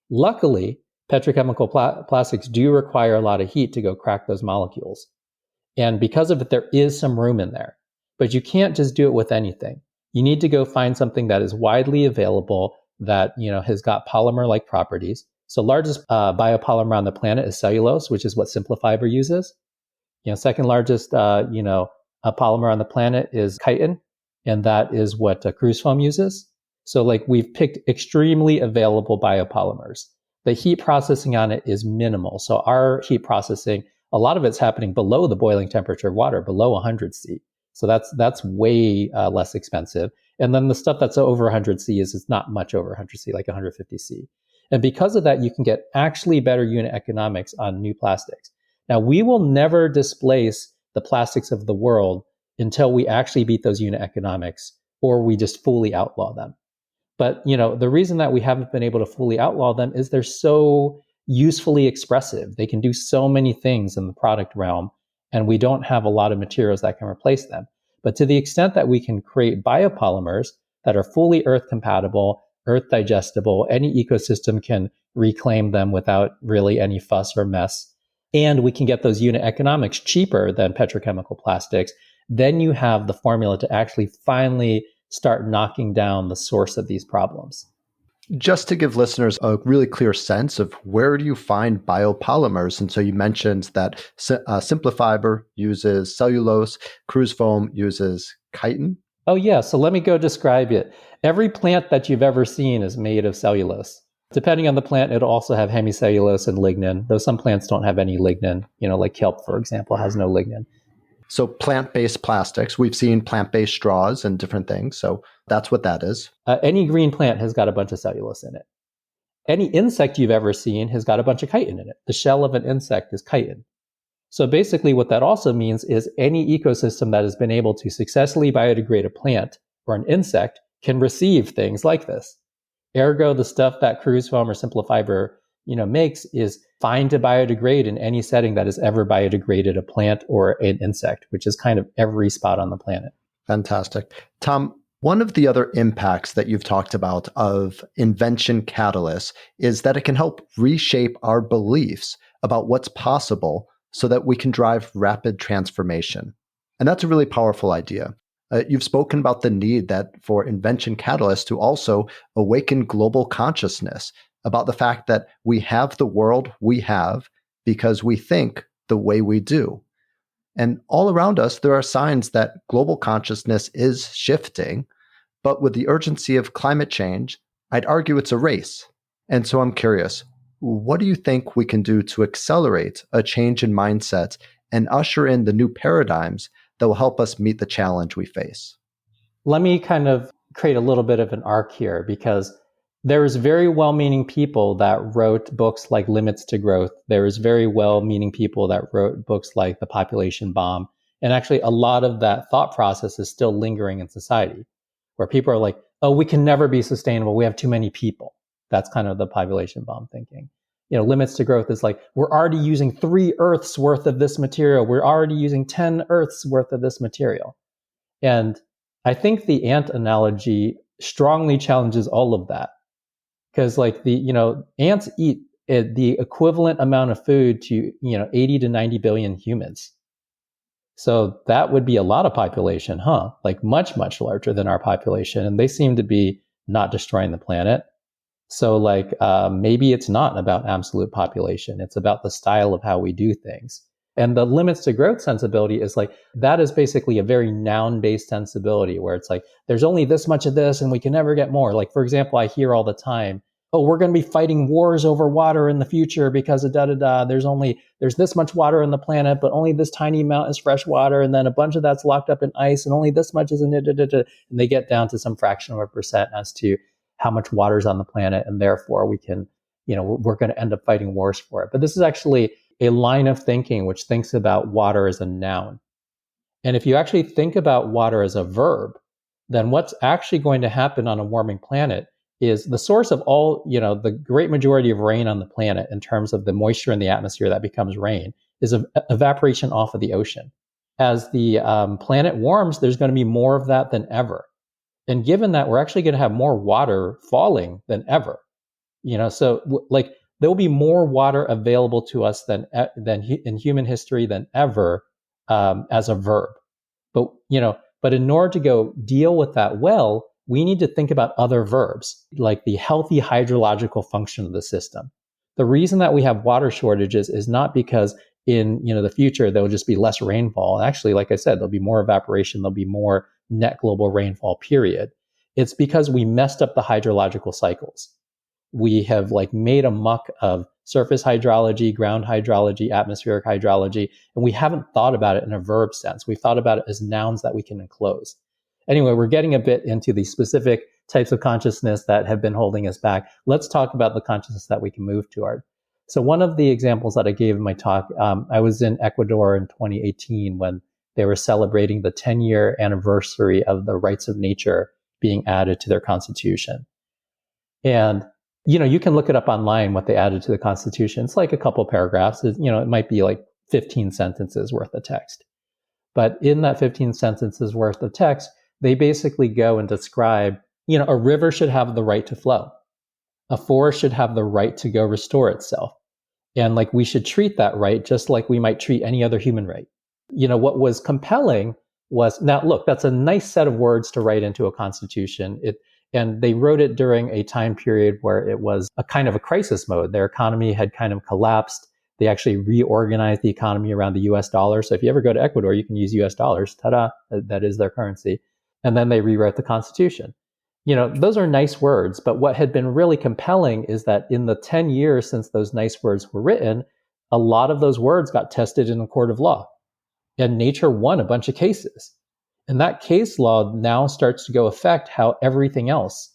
Luckily, petrochemical plastics do require a lot of heat to go crack those molecules. And because of it, there is some room in there. But you can't just do it with anything. You need to go find something that is widely available that, has got polymer-like properties. So largest biopolymer on the planet is cellulose, which is what Simplifyber uses. Second largest, a polymer on the planet is chitin, and that is what Cruz foam uses. So we've picked extremely available biopolymers. The heat processing on it is minimal. So our heat processing, a lot of it's happening below the boiling temperature of water, below 100 C. So that's way less expensive. And then the stuff that's over 100 C is not much over 100 C, like 150 C. And because of that, you can get actually better unit economics on new plastics. Now, we will never displace the plastics of the world until we actually beat those unit economics or we just fully outlaw them. But, the reason that we haven't been able to fully outlaw them is they're so usefully expressive. They can do so many things in the product realm, and we don't have a lot of materials that can replace them. But to the extent that we can create biopolymers that are fully earth compatible, earth digestible, any ecosystem can reclaim them without really any fuss or mess, and we can get those unit economics cheaper than petrochemical plastics, then you have the formula to actually finally start knocking down the source of these problems. Just to give listeners a really clear sense of where do you find biopolymers? And so you mentioned that Simplifyber uses cellulose, Cruz foam uses chitin. Oh yeah, so let me go describe it. Every plant that you've ever seen is made of cellulose. Depending on the plant, it'll also have hemicellulose and lignin, though some plants don't have any lignin, like kelp, for example, has no lignin. So plant-based plastics, we've seen plant-based straws and different things. So that's what that is. Any green plant has got a bunch of cellulose in it. Any insect you've ever seen has got a bunch of chitin in it. The shell of an insect is chitin. So basically what that also means is any ecosystem that has been able to successfully biodegrade a plant or an insect can receive things like this. Ergo, the stuff that Cruz foam or Simplifyber makes is fine to biodegrade in any setting that has ever biodegraded a plant or an insect, which is kind of every spot on the planet. Fantastic. Tom, one of the other impacts that you've talked about of invention catalysts is that it can help reshape our beliefs about what's possible so that we can drive rapid transformation. And that's a really powerful idea. You've spoken about the need for invention catalysts to also awaken global consciousness about the fact that we have the world we have because we think the way we do. And all around us, there are signs that global consciousness is shifting, but with the urgency of climate change, I'd argue it's a race. And so I'm curious, what do you think we can do to accelerate a change in mindset and usher in the new paradigms that will help us meet the challenge we face? Let me kind of create a little bit of an arc here, because there's very well-meaning people that wrote books like Limits to Growth. There's very well-meaning people that wrote books like The Population Bomb. And actually, a lot of that thought process is still lingering in society, where people are like, oh, we can never be sustainable. We have too many people. That's kind of the population bomb thinking. Limits to Growth is like, we're already using 3 Earths worth of this material. We're already using 10 Earths worth of this material. And I think the ant analogy strongly challenges all of that. Because ants eat the equivalent amount of food to, 80 to 90 billion humans. So that would be a lot of population, huh? Like much, much larger than our population. And they seem to be not destroying the planet. So maybe it's not about absolute population. It's about the style of how we do things. And the limits to growth sensibility is like, that is basically a very noun-based sensibility where it's like, there's only this much of this and we can never get more. Like, for example, I hear all the time, oh, we're going to be fighting wars over water in the future because of da-da-da. There's this much water on the planet, but only this tiny amount is fresh water. And then a bunch of that's locked up in ice and only this much is in it. And they get down to some fraction of a percent as to how much water is on the planet. And therefore we can, we're going to end up fighting wars for it. But this is actually a line of thinking which thinks about water as a noun. And if you actually think about water as a verb, then what's actually going to happen on a warming planet is the source of all, the great majority of rain on the planet in terms of the moisture in the atmosphere that becomes rain is evaporation off of the ocean. As the planet warms, there's going to be more of that than ever. And given that, we're actually going to have more water falling than ever. There will be more water available to us than in human history than ever as a verb. But in order to go deal with that well, we need to think about other verbs, like the healthy hydrological function of the system. The reason that we have water shortages is not because in the future there will just be less rainfall. Actually, like I said, there'll be more evaporation, there'll be more net global rainfall, period. It's because we messed up the hydrological cycles. We have made a muck of surface hydrology, ground hydrology, atmospheric hydrology, and we haven't thought about it in a verb sense. We've thought about it as nouns that we can enclose. Anyway, we're getting a bit into the specific types of consciousness that have been holding us back. Let's talk about the consciousness that we can move toward. So one of the examples that I gave in my talk, I was in Ecuador in 2018 when they were celebrating the 10-year anniversary of the rights of nature being added to their constitution. And you can look it up online, what they added to the Constitution. It's like a couple paragraphs. It might be like 15 sentences worth of text. But in that 15 sentences worth of text, they basically go and describe, a river should have the right to flow. A forest should have the right to go restore itself. And we should treat that right just like we might treat any other human right. What was compelling was, now look, that's a nice set of words to write into a constitution. And they wrote it during a time period where it was a kind of a crisis mode. Their economy had kind of collapsed. They actually reorganized the economy around the US dollar. So if you ever go to Ecuador, you can use US dollars. Ta-da, that is their currency. And then they rewrote the constitution. Those are nice words, but what had been really compelling is that in the 10 years since those nice words were written, a lot of those words got tested in a court of law. And nature won a bunch of cases. And that case law now starts to go affect how everything else,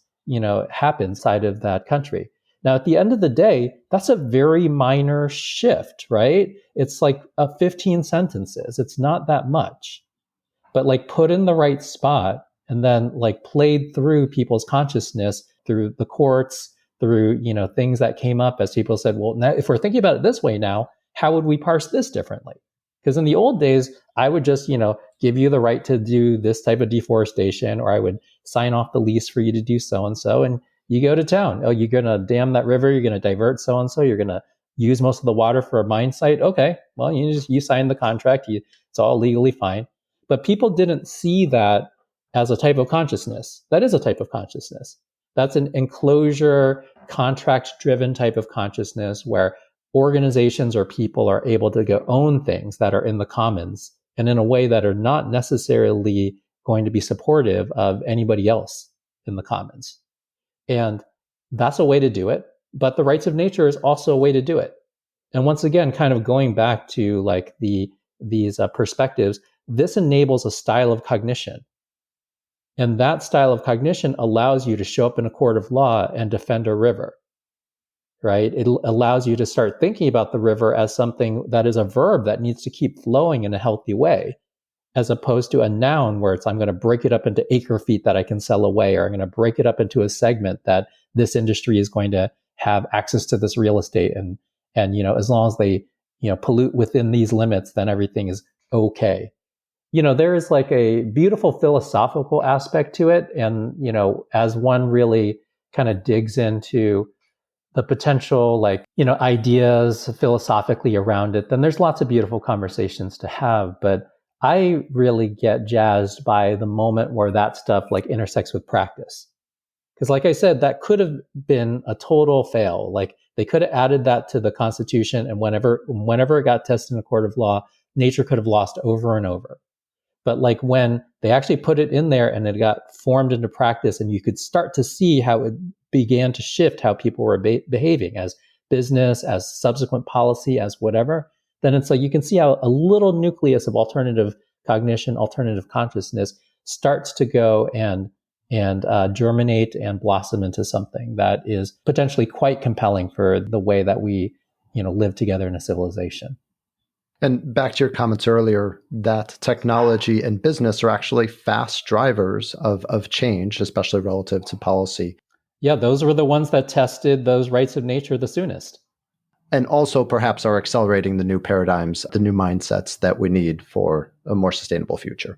happens inside of that country. Now, at the end of the day, that's a very minor shift, right? It's like 15 sentences. It's not that much. But put in the right spot and then played through people's consciousness, through the courts, through, things that came up as people said, well, now if we're thinking about it this way now, how would we parse this differently? Because in the old days, I would just, give you the right to do this type of deforestation, or I would sign off the lease for you to do so-and-so, and you go to town. Oh, you're going to dam that river, you're going to divert so-and-so, you're going to use most of the water for a mine site. Okay, well, you signed the contract, it's all legally fine. But people didn't see that as a type of consciousness. That is a type of consciousness. That's an enclosure, contract-driven type of consciousness where organizations or people are able to go own things that are in the commons and in a way that are not necessarily going to be supportive of anybody else in the commons. And that's a way to do it. But the rights of nature is also a way to do it. And once again, kind of going back to these perspectives, this enables a style of cognition. And that style of cognition allows you to show up in a court of law and defend a river. Right? It allows you to start thinking about the river as something that is a verb that needs to keep flowing in a healthy way, as opposed to a noun where I'm going to break it up into acre feet that I can sell away, or I'm going to break it up into a segment that this industry is going to have access to this real estate. And as long as they, pollute within these limits, then everything is okay. There is a beautiful philosophical aspect to it. And, as one really kind of digs into the potential ideas philosophically around it, then there's lots of beautiful conversations to have. But I really get jazzed by the moment where that stuff intersects with practice. Because like I said, that could have been a total fail. They could have added that to the Constitution, and whenever it got tested in a court of law, nature could have lost over and over. But like when they actually put it in there and it got formed into practice, and you could start to see how it began to shift how people were behaving as business, as subsequent policy, as whatever, then it's like you can see how a little nucleus of alternative cognition, alternative consciousness starts to go and germinate and blossom into something that is potentially quite compelling for the way that we, live together in a civilization. And back to your comments earlier, that technology and business are actually fast drivers of change, especially relative to policy. Yeah, those were the ones that tested those rights of nature the soonest. And also perhaps are accelerating the new paradigms, the new mindsets that we need for a more sustainable future.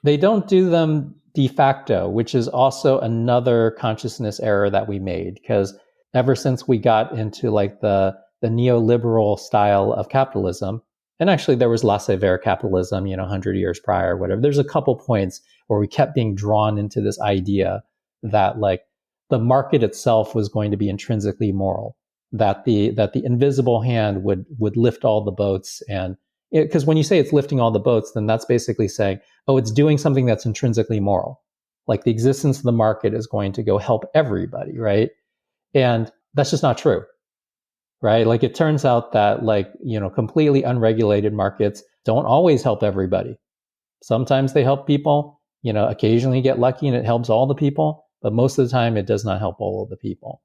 They don't do them de facto, which is also another consciousness error that we made, because ever since we got into like the neoliberal style of capitalism, and actually there was laissez-faire capitalism, 100 years prior, whatever. There's a couple points where we kept being drawn into this idea that like the market itself was going to be intrinsically moral, that the invisible hand would lift all the boats. And because when you say it's lifting all the boats, then that's basically saying, oh, it's doing something that's intrinsically moral. Like the existence of the market is going to go help everybody, right? And that's just not true, right? Like it turns out that completely unregulated markets don't always help everybody. Sometimes they help people, occasionally get lucky and it helps all the people, but most of the time it does not help all of the people.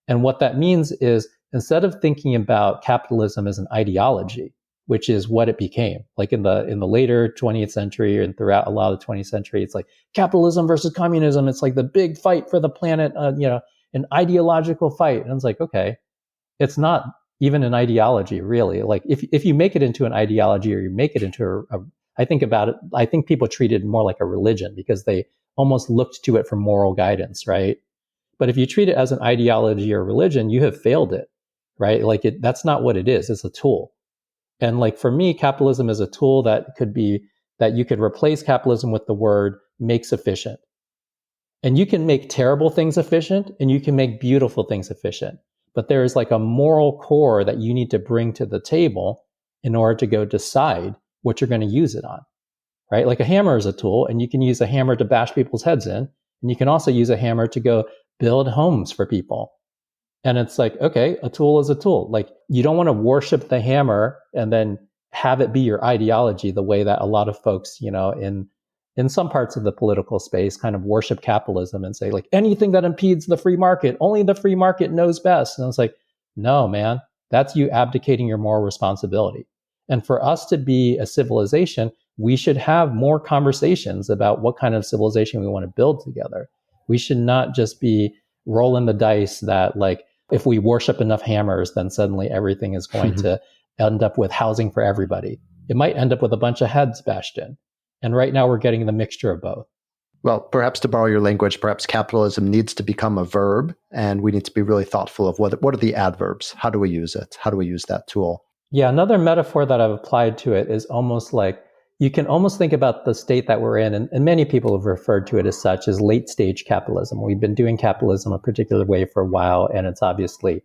And what that means is instead of thinking about capitalism as an ideology, which is what it became, like in the later 20th century and throughout a lot of the 20th century, it's like capitalism versus communism. It's like the big fight for the planet, an ideological fight. And it's like, okay, it's not even an ideology, really. Like if you make it into an ideology or you make it into I think people treat it more like a religion because they almost looked to it for moral guidance, right? But if you treat it as an ideology or religion, you have failed it, right? Like that's not what it is. It's a tool. And like for me, capitalism is a tool that you could replace capitalism with the word makes efficient. And you can make terrible things efficient and you can make beautiful things efficient. But there is like a moral core that you need to bring to the table in order to go decide what you're going to use it on, right? Like a hammer is a tool, and you can use a hammer to bash people's heads in. And you can also use a hammer to go build homes for people. And it's like, okay, a tool is a tool. Like you don't want to worship the hammer and then have it be your ideology the way that a lot of folks, in some parts of the political space kind of worship capitalism and say like anything that impedes the free market, only the free market knows best. And it's like, no, man, that's you abdicating your moral responsibility. And for us to be a civilization, we should have more conversations about what kind of civilization we want to build together. We should not just be rolling the dice that like, if we worship enough hammers, then suddenly everything is going to end up with housing for everybody. It might end up with a bunch of heads bashed in. And right now we're getting the mixture of both. Well, perhaps to borrow your language, perhaps capitalism needs to become a verb, and we need to be really thoughtful of what are the adverbs? How do we use it? How do we use that tool? Yeah, another metaphor that I've applied to it is almost like you can almost think about the state that we're in, and many people have referred to it as such, as late stage capitalism. We've been doing capitalism a particular way for a while, and it's obviously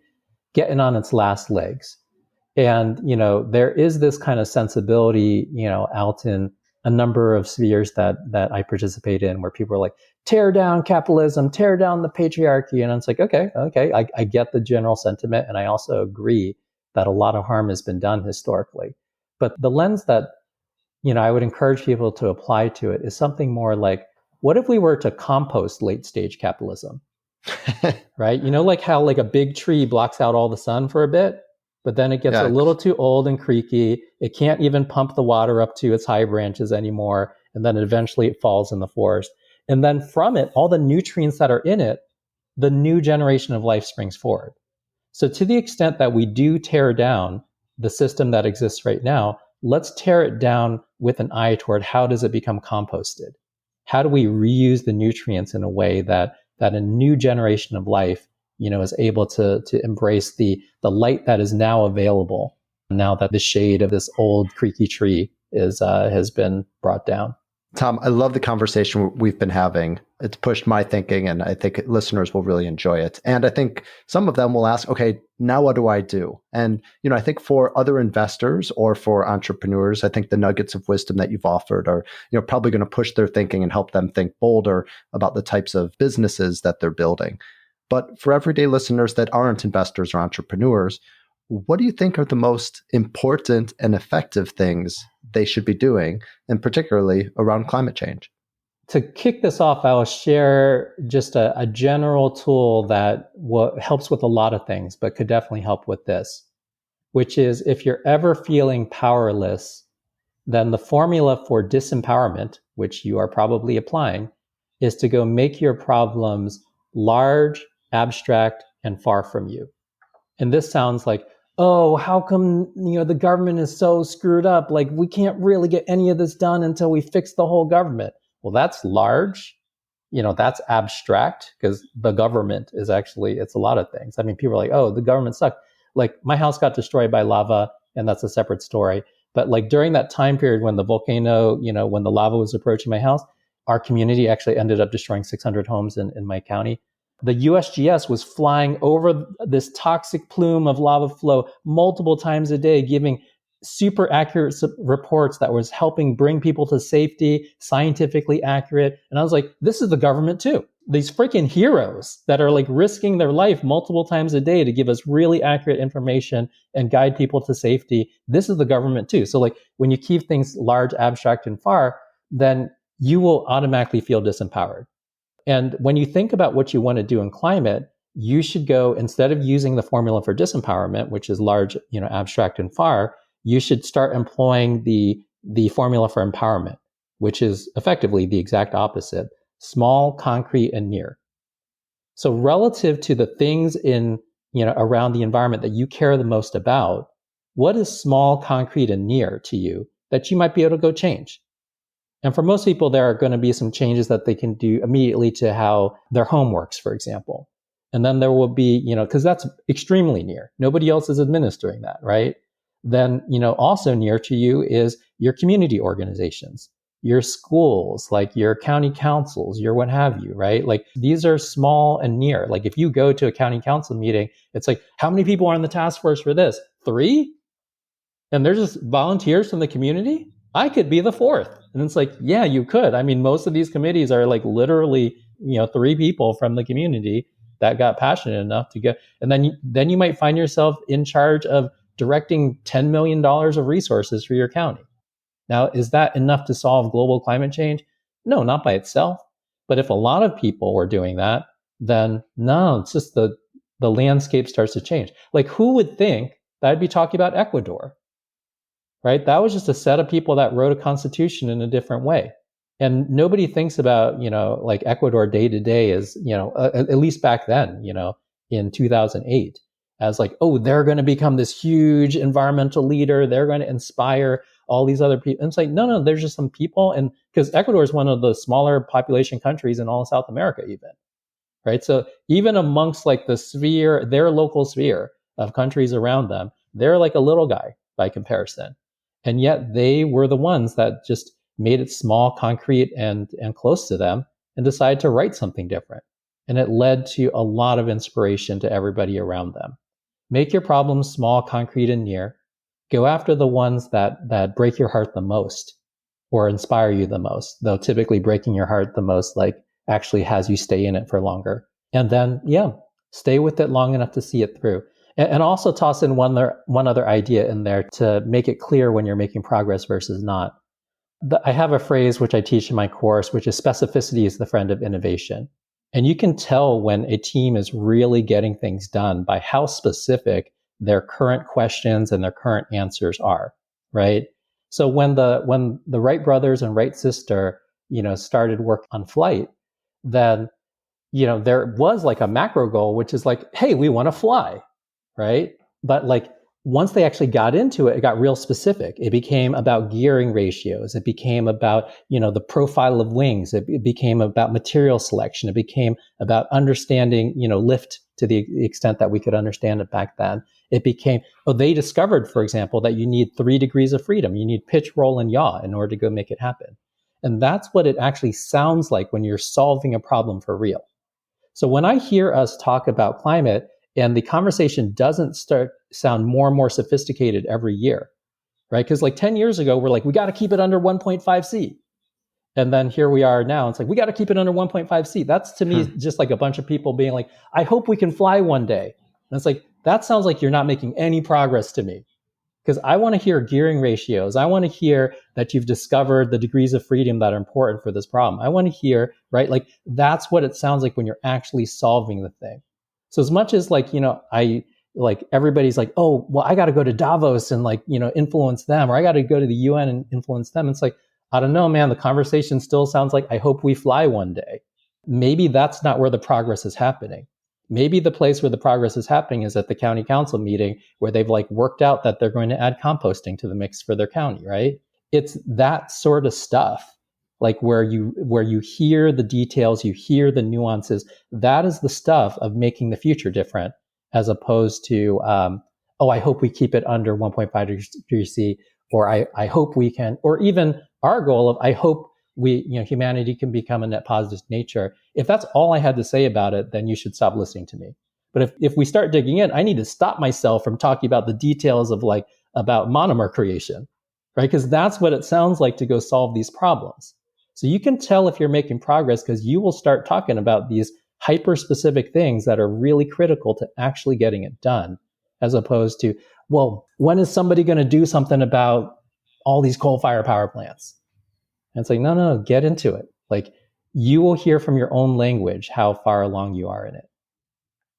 getting on its last legs. And, there is this kind of sensibility, out in a number of spheres that I participate in where people are like, tear down capitalism, tear down the patriarchy. And it's like, okay, I get the general sentiment. And I also agree that a lot of harm has been done historically. But the lens that, I would encourage people to apply to it is something more like, what if we were to compost late stage capitalism? Right? Like how like a big tree blocks out all the sun for a bit, but then it gets a little too old and creaky. It can't even pump the water up to its high branches anymore. And then eventually it falls in the forest. And then from it, all the nutrients that are in it, the new generation of life springs forward. So to the extent that we do tear down the system that exists right now, let's tear it down with an eye toward how does it become composted? How do we reuse the nutrients in a way that a new generation of life is able to embrace the light that is now available now that the shade of this old creaky tree has been brought down. Tom, I love the conversation we've been having. It's pushed my thinking, and I think listeners will really enjoy it. And I think some of them will ask, okay, now what do I do? And, I think for other investors or for entrepreneurs, I think the nuggets of wisdom that you've offered are, probably going to push their thinking and help them think bolder about the types of businesses that they're building. But for everyday listeners that aren't investors or entrepreneurs, what do you think are the most important and effective things they should be doing, and particularly around climate change? To kick this off, I will share just a general tool that helps with a lot of things, but could definitely help with this, which is if you're ever feeling powerless, then the formula for disempowerment, which you are probably applying, is to go make your problems large, abstract, and far from you. And this sounds like, oh, how come, the government is so screwed up? Like, we can't really get any of this done until we fix the whole government. Well, that's large, that's abstract, because the government is actually, it's a lot of things. I mean, people are like, oh, the government sucked. Like, my house got destroyed by lava, and that's a separate story. But like during that time period when the volcano, when the lava was approaching my house, our community actually ended up destroying 600 homes in my county. The USGS was flying over this toxic plume of lava flow multiple times a day, giving super accurate reports that was helping bring people to safety, scientifically accurate. And I was like, this is the government too. These freaking heroes that are like risking their life multiple times a day to give us really accurate information and guide people to safety. This is the government too. So like when you keep things large, abstract, and far, then you will automatically feel disempowered. And when you think about what you want to do in climate, you should go, instead of using the formula for disempowerment, which is large, abstract, and far, you should start employing the formula for empowerment, which is effectively the exact opposite: small, concrete, and near. So relative to the things in, around the environment that you care the most about, what is small, concrete, and near to you that you might be able to go change? And for most people, there are going to be some changes that they can do immediately to how their home works, for example. And then there will be, because that's extremely near. Nobody else is administering that, right? Then, also near to you is your community organizations, your schools, like your county councils, your what have you, right? Like these are small and near. Like if you go to a county council meeting, it's like, how many people are on the task force for this? 3? And they're just volunteers from the community? I could be the 4th. And it's like, yeah, you could. I mean, most of these committees are like literally, 3 people from the community that got passionate enough to go. And then you might find yourself in charge of directing $10 million of resources for your county. Now, is that enough to solve global climate change? No, not by itself. But if a lot of people were doing that, then no, it's just the landscape starts to change. Like who would think that I'd be talking about Ecuador? Right? That was just a set of people that wrote a constitution in a different way. And nobody thinks about, like Ecuador day to day as, at least back then, in 2008, as like, oh, they're going to become this huge environmental leader. They're going to inspire all these other people. And it's like, no, there's just some people. And because Ecuador is one of the smaller population countries in all of South America, even. Right? So even amongst like the sphere, their local sphere of countries around them, they're like a little guy by comparison. And yet they were the ones that just made it small, concrete, and close to them and decided to write something different. And it led to a lot of inspiration to everybody around them. Make your problems small, concrete, and near. Go after the ones that break your heart the most or inspire you the most, though typically breaking your heart the most like actually has you stay in it for longer. And then, stay with it long enough to see it through. And also toss in one other idea in there to make it clear when you're making progress versus not. I have a phrase which I teach in my course, which is specificity is the friend of innovation. And you can tell when a team is really getting things done by how specific their current questions and their current answers are, right? So when the Wright brothers and Wright sister, started work on flight, then, there was like a macro goal, which is like, hey, we want to fly. Right? But like once they actually got into it, it got real specific. It became about gearing ratios. It became about, the profile of wings. It became about material selection. It became about understanding, lift to the extent that we could understand it back then. It became, they discovered, for example, that you need 3 degrees of freedom. You need pitch, roll, and yaw in order to go make it happen. And that's what it actually sounds like when you're solving a problem for real. So when I hear us talk about climate and the conversation doesn't sound more and more sophisticated every year, right? Because like 10 years ago, we're like, we got to keep it under 1.5 C. And then here we are now. It's like, we got to keep it under 1.5 C. That's to me just like a bunch of people being like, I hope we can fly one day. And it's like, that sounds like you're not making any progress to me. Because I want to hear gearing ratios. I want to hear that you've discovered the degrees of freedom that are important for this problem. I want to hear, right? Like, that's what it sounds like when you're actually solving the thing. So as much as like, everybody's like, oh, well, I got to go to Davos and like, influence them, or I got to go to the UN and influence them. It's like, I don't know, man, the conversation still sounds like, I hope we fly one day. Maybe that's not where the progress is happening. Maybe the place where the progress is happening is at the county council meeting where they've like worked out that they're going to add composting to the mix for their county, right? It's that sort of stuff, like where you hear the details, you hear the nuances. That is the stuff of making the future different, as opposed to, I hope we keep it under 1.5 degrees C, or I hope we can, or even our goal of, I hope humanity can become a net positive nature. If that's all I had to say about it, then you should stop listening to me. But if we start digging in, I need to stop myself from talking about the details of about monomer creation, right? Because that's what it sounds like to go solve these problems. So you can tell if you're making progress because you will start talking about these hyper-specific things that are really critical to actually getting it done, as opposed to, well, when is somebody going to do something about all these coal-fired power plants? And it's like, no, get into it. Like, you will hear from your own language how far along you are in it.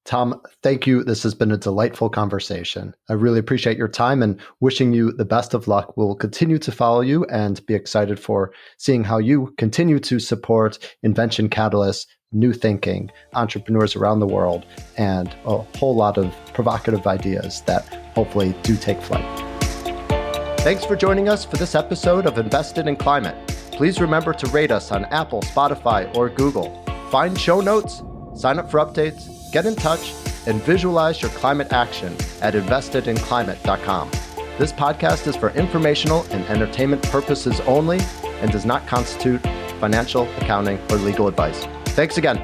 Tom, thank you. This has been a delightful conversation. I really appreciate your time and wishing you the best of luck. We'll continue to follow you and be excited for seeing how you continue to support invention catalysts, new thinking, entrepreneurs around the world, and a whole lot of provocative ideas that hopefully do take flight. Thanks for joining us for this episode of Invested in Climate. Please remember to rate us on Apple, Spotify, or Google. Find show notes, sign up for updates, get in touch, and visualize your climate action at investedinclimate.com. This podcast is for informational and entertainment purposes only and does not constitute financial, accounting, or legal advice. Thanks again.